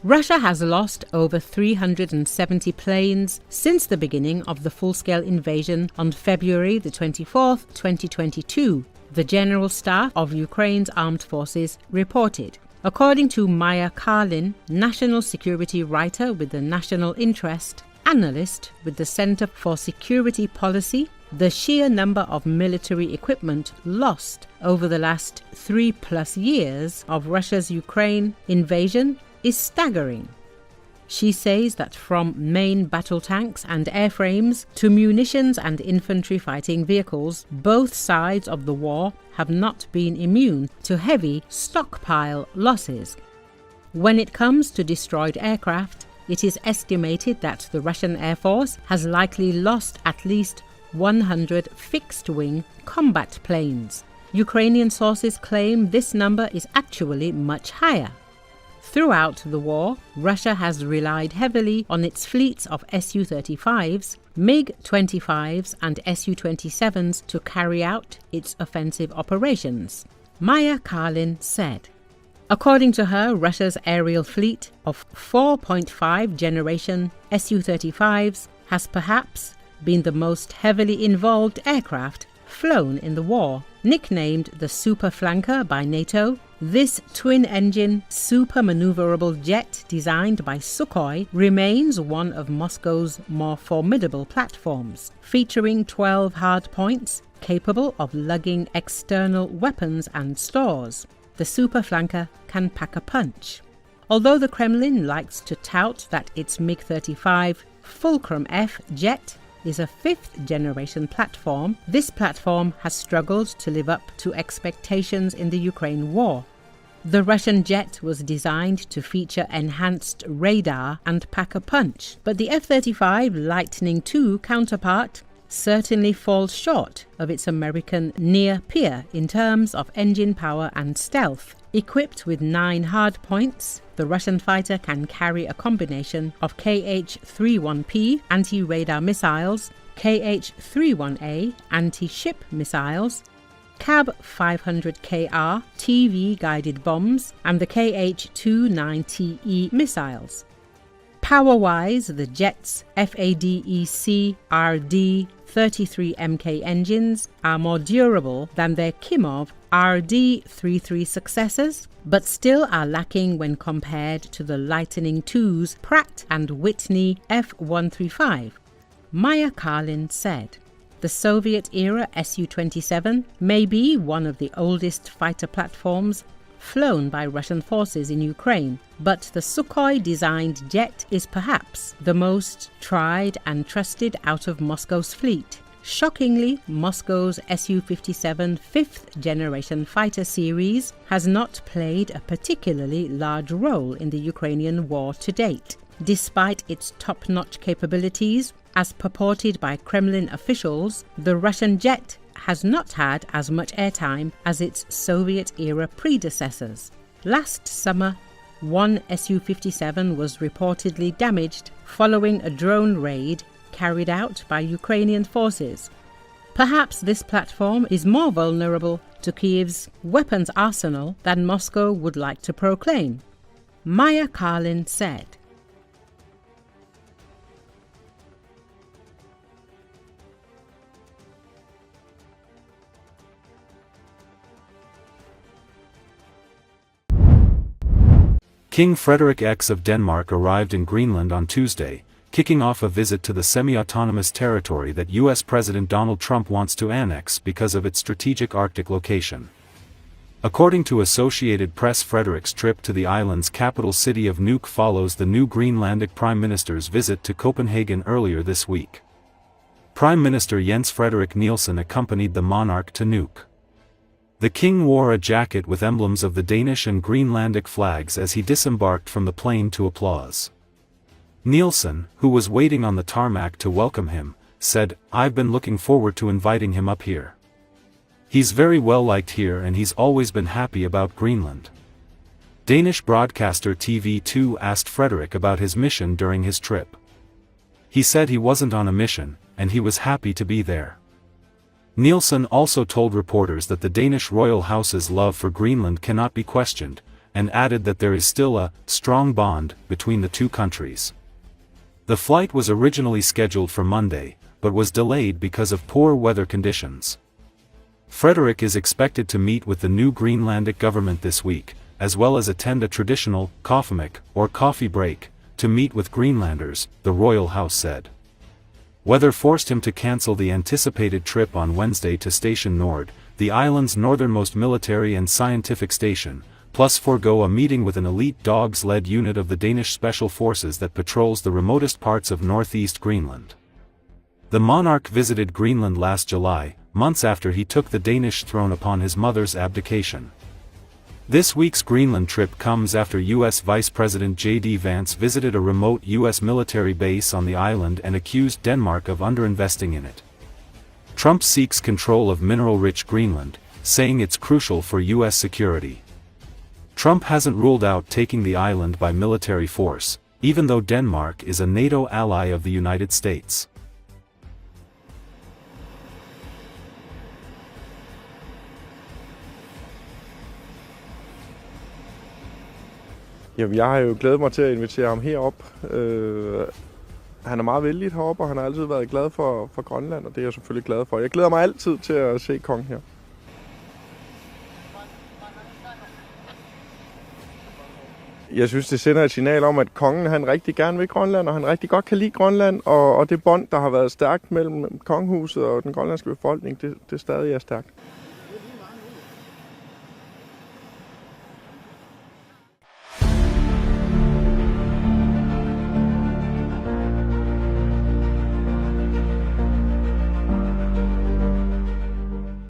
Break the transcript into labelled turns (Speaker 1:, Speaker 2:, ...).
Speaker 1: Russia has lost over 370 planes since the beginning of the full-scale invasion on February the 24th, 2022, the General Staff of Ukraine's Armed Forces reported. According to Maya Carlin, national security writer with the National Interest, analyst with the Center for Security Policy, the sheer number of military equipment lost over the last 3+ years of Russia's Ukraine invasion is staggering. She says that from main battle tanks and airframes to munitions and infantry fighting vehicles, both sides of the war have not been immune to heavy stockpile losses. When it comes to destroyed aircraft, it is estimated that the Russian Air Force has likely lost at least 100 fixed-wing combat planes. Ukrainian sources claim this number is actually much higher. Throughout the war, Russia has relied heavily on its fleets of Su-35s, MiG-25s and Su-27s to carry out its offensive operations, Maya Carlin said. According to her, Russia's aerial fleet of 4.5 generation Su-35s has perhaps been the most heavily involved aircraft flown in the war. Nicknamed the Super Flanker by NATO, this twin-engine, supermaneuverable jet designed by Sukhoi remains one of Moscow's more formidable platforms, featuring 12 hardpoints capable of lugging external weapons and stores. The Super Flanker can pack a punch. Although the Kremlin likes to tout that its MiG-35 Fulcrum-F jet is a 5th-generation platform, this platform has struggled to live up to expectations in the Ukraine war. The Russian jet was designed to feature enhanced radar and pack a punch, but the F-35 Lightning II counterpart certainly falls short of its American near peer in terms of engine power and stealth. Equipped with 9 hardpoints, the Russian fighter can carry a combination of Kh-31P anti-radar missiles, Kh-31A anti-ship missiles, KAB-500Kr TV-guided bombs, and the Kh-29TE missiles. Power-wise, the jet's FADEC RD-33MK engines are more durable than their Kimov RD-33 successors, but still are lacking when compared to the Lightning II's Pratt and Whitney F-135, Maya Carlin said. The Soviet-era Su-27 may be one of the oldest fighter platforms flown by Russian forces in Ukraine, but the Sukhoi-designed jet is perhaps the most tried and trusted out of Moscow's fleet. Shockingly, Moscow's Su-57 5th-generation fighter series has not played a particularly large role in the Ukrainian war to date. Despite its top-notch capabilities, as purported by Kremlin officials, the Russian jet has not had as much airtime as its Soviet-era predecessors. Last summer, one Su-57 was reportedly damaged following a drone raid carried out by Ukrainian forces. Perhaps this platform is more vulnerable to Kiev's weapons arsenal than Moscow would like to proclaim, Maya Carlin said.
Speaker 2: King Frederik X of Denmark arrived in Greenland on Tuesday, kicking off a visit to the semi-autonomous territory that U.S. President Donald Trump wants to annex because of its strategic Arctic location. According to Associated Press, Frederik's trip to the island's capital city of Nuuk follows the new Greenlandic Prime Minister's visit to Copenhagen earlier this week. Prime Minister Jens Frederik Nielsen accompanied the monarch to Nuuk. The king wore a jacket with emblems of the Danish and Greenlandic flags as he disembarked from the plane to applause. Nielsen, who was waiting on the tarmac to welcome him, said, "I've been looking forward to inviting him up here. He's very well liked here and he's always been happy about Greenland." Danish broadcaster TV2 asked Frederik about his mission during his trip. He said he wasn't on a mission, and he was happy to be there. Nielsen also told reporters that the Danish royal house's love for Greenland cannot be questioned, and added that there is still a strong bond between the two countries. The flight was originally scheduled for Monday, but was delayed because of poor weather conditions. Frederik is expected to meet with the new Greenlandic government this week, as well as attend a traditional kaffemik, or coffee break, to meet with Greenlanders, the royal house said. Weather forced him to cancel the anticipated trip on Wednesday to Station Nord, the island's northernmost military and scientific station, plus forego a meeting with an elite dogs-led unit of the Danish Special Forces that patrols the remotest parts of northeast Greenland. The monarch visited Greenland last July, months after he took the Danish throne upon his mother's abdication. This week's Greenland trip comes after U.S. Vice President J.D. Vance visited a remote U.S. military base on the island and accused Denmark of underinvesting in it. Trump seeks control of mineral-rich Greenland, saying it's crucial for U.S. security. Trump hasn't ruled out taking the island by military force, even though Denmark is a NATO ally of the United States.
Speaker 3: Jamen, jeg har jo glædet mig til at invitere ham herop. Han er meget vellidt heroppe, og han har altid været glad for Grønland, og det er jeg selvfølgelig glad for. Jeg glæder mig altid til at se kongen her. Jeg synes, det sender et signal om, at kongen han rigtig gerne vil Grønland, og han rigtig godt kan lide Grønland, og det bånd, der har været stærkt mellem kongehuset og den grønlandske befolkning, det stadig er stærkt.